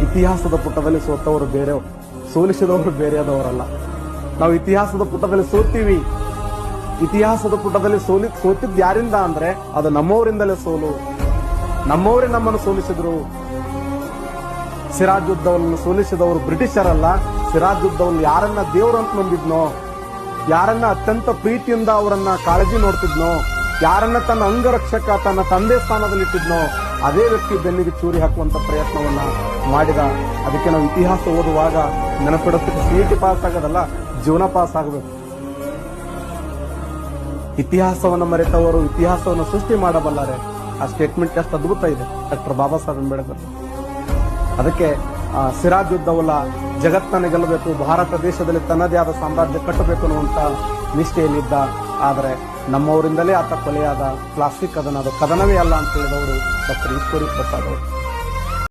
ಇತಿಹಾಸದ ಪುಟದಲ್ಲಿ ಸೋತವರು ಬೇರೆ, ಸೋಲಿಸಿದವರು ಬೇರೆಯಾದವರಲ್ಲ. ನಾವು ಇತಿಹಾಸದ ಪುಟದಲ್ಲಿ ಸೋತೀವಿ. ಇತಿಹಾಸದ ಪುಟದಲ್ಲಿ ಸೋತಿದ್ ಯಾರಿಂದ ಅಂದ್ರೆ ಅದು ನಮ್ಮವರಿಂದಲೇ ಸೋಲು. ನಮ್ಮವರೇ ನಮ್ಮನ್ನು ಸೋಲಿಸಿದ್ರು. ಸಿರಾಜುದ್ದೌಲನ್ನು ಸೋಲಿಸಿದವರು ಬ್ರಿಟಿಷರಲ್ಲ. ಸಿರಾಜುದ್ದೌಲ್ ಯಾರನ್ನ ದೇವರಂತ ನಂಬಿದ್ನೋ, ಯಾರನ್ನ ಅತ್ಯಂತ ಪ್ರೀತಿಯಿಂದ ಅವರನ್ನ ಕಾಳಜಿ ನೋಡ್ತಿದ್ನೋ, ಯಾರನ್ನ ತನ್ನ ಅಂಗರಕ್ಷಕ, ತನ್ನ ತಂದೆ ಸ್ಥಾನದಲ್ಲಿಟ್ಟಿದ್ನೋ, ಅದೇ ವ್ಯಕ್ತಿ ಬೆನ್ನಿಗೆ ಚೂರಿ ಹಾಕುವಂತ ಪ್ರಯತ್ನವನ್ನ ಮಾಡಿದ. ಅದಕ್ಕೆ ನಾವು ಇತಿಹಾಸ ಓದುವಾಗ ನೆನಪಿಡೋದಕ್ಕೆ CET ಪಾಸ್ ಆಗೋದಲ್ಲ, ಜೀವನ ಪಾಸ್ ಆಗಬೇಕು. ಇತಿಹಾಸವನ್ನು ಮರೆತವರು ಇತಿಹಾಸವನ್ನು ಸೃಷ್ಟಿ ಮಾಡಬಲ್ಲರೆ. ಆ ಸ್ಟೇಟ್ಮೆಂಟ್ ಎಷ್ಟು ಅದ್ಭುತ ಇದೆ ಡಾಕ್ಟರ್ ಬಾಬಾ ಸಾಹೇಬ್ ಅಂಬೇಡ್ಕರ್. ಅದಕ್ಕೆ ಸಿರಾಜುದ್ದೌಲ ಜಗತ್ತನ್ನು ಗೆಲ್ಲಬೇಕು, ಭಾರತ ದೇಶದಲ್ಲಿ ತನ್ನದೇ ಆದ ಸಾಮ್ರಾಜ್ಯ ಕಟ್ಟಬೇಕು ಅನ್ನುವಂತ ನಿಷ್ಠೆಯಲ್ಲಿದ್ದ. ಆದರೆ ನಮ್ಮವರಿಂದಲೇ ಆತ ಕೊಲೆಯಾದ. ಪ್ಲಾಸ್ಟಿಕ್ ಅದು ಕದನವೇ ಅಲ್ಲ ಅಂತ ಹೇಳಿದವರು ಡಾಕ್ಟರ್ ಈಶ್ವರಿ ಪ್ರಸಾದ್ ಅವರು.